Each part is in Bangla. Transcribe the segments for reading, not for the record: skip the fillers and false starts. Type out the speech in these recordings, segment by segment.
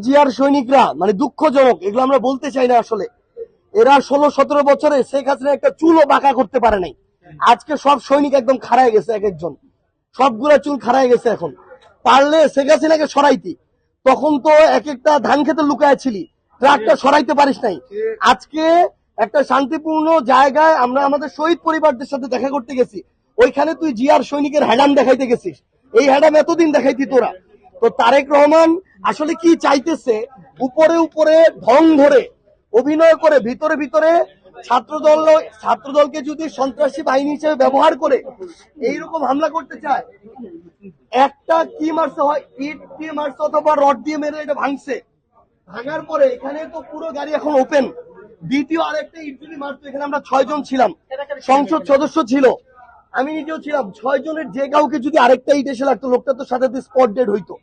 জিয়ার সৈনিকরা মানে দুঃখজনক, এগুলো আমরা বলতে চাই না আসলে। এরা 16-17 বছরে শেখ হাসিনা একটা চুলও বাঁকা করতে পারে নাই। আজকে সব সৈনিক একদম খাড়ায় গেছে, এক একজন সবগুলা চুল খাড়ায় গেছে। এখন পারলে শেখ হাসিনাকে সরাইতি, তখন তো এক একটা ধান খেতে লুকায় ছিলি, ট্রাকটা সরাইতে পারিস নাই। আজকে একটা শান্তিপূর্ণ জায়গায় আমরা আমাদের শহীদ পরিবারদের সাথে দেখা করতে গেছি, ওইখানে তুই জিয়ার সৈনিকের হ্যাডাম দেখাইতে গেছিস। এই হ্যাডাম এতদিন দেখাইতি তোরা। তো তারেক রহমান আসলে কি চাইতেছে, উপরে উপরে ঢং ধরে অভিনয় করে ভিতরে ভিতরে ছাত্রদলকে যদি সন্ত্রাসী বাহিনী হিসেবে ব্যবহার করে এইরকম হামলা করতে চায়। একটা কি মারছে হয়, ইট দিয়ে মারছে অথবা রড দিয়ে মেরে এটা ভাঙছে। ভাঙার পরে এখানে তো পুরো গাড়ি এখন ওপেন। দ্বিতীয় আরেকটা ইট যদি মারতো, এখানে আমরা 6 জন ছিলাম, সংসদ সদস্য ছিল, আমি নিজেও ছিলাম। 6 জনের যে কাউকে যদি আরেকটা ইট এসে লাগতো, লোকটা তো সাথে স্পট ডেড হইতো।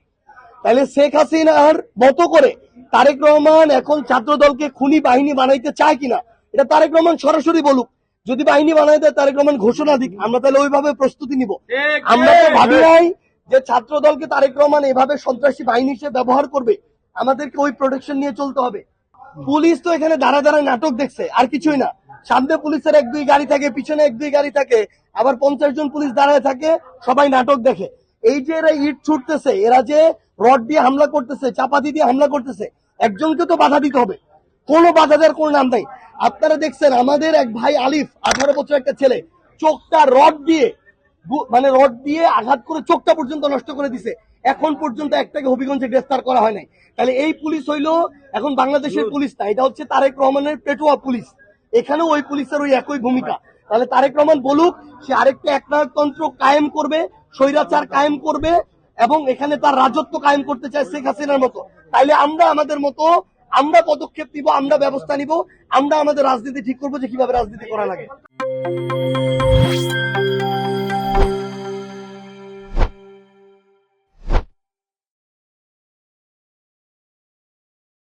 তাহলে শেখ হাসিনার মতো করে তারেক রহমান এখন ছাত্র দলকে খুনি বাহিনী বানাইতে চায় কিনা, এটা তারেক রহমান সরাসরি বলুক। যদি বাহিনী বানাই দেয় তারেক রহমান ঘোষণা দিক, আমরা তাহলে ওইভাবে প্রস্তুতি নিব। আমরা তো ভাবি নাই যে ছাত্র দলকে তারেক রহমান এভাবে সন্ত্রাসী বাহিনী হিসেবে ব্যবহার করবে। আমাদেরকে ওই প্রোটেকশন নিয়ে চলতে হবে। পুলিশ তো এখানে দাঁড়া দাঁড়ায় নাটক দেখছে, আর কিছুই না। সামনে পুলিশের 1-2 গাড়ি থাকে, পিছনে 1-2 গাড়ি থাকে, আবার 50 জন পুলিশ দাঁড়ায় থাকে, সবাই নাটক দেখে। এই যে এরা ইট ছুটতেছে, এরা যে রড দিয়ে হামলা করতেছে, চাপাতি দিয়ে হামলা করতেছে, একজনকে তো বাধা দিতে হবে। কোনো বাধা দেওয়ার কোনো নাম নাই। আপনারা দেখছেন আমাদের এক ভাই আলিফ, 18 বছর একটা ছেলে, চোখটা রড দিয়ে মানে রড দিয়ে আঘাত করে চোখটা পর্যন্ত নষ্ট করে দিছে। এখন পর্যন্ত একটাকে হবিগঞ্জে গ্রেফতার করা হয় নাই। তাহলে এই পুলিশ হইলো এখন বাংলাদেশের পুলিশ না, এটা হচ্ছে তারেক রহমানের পেটোয়া পুলিশ। এখানেও ওই পুলিশের ওই একই ভূমিকা। তাহলে তারেক রহমান বলুক সে আরেকটা একনায়কতন্ত্র কায়েম করবে, স্বৈরাচার কায়েম করবে, এবং এখানে তার রাজত্ব কায়েম করতে চায় শেখ হাসিনার মতো। তাইলে আমরা আমাদের মতো আমরা পদক্ষেপ নিব, আমরা ব্যবস্থা নিব, আমরা আমাদের রাজনীতি ঠিক করবো যে কিভাবে রাজনীতি করা লাগে।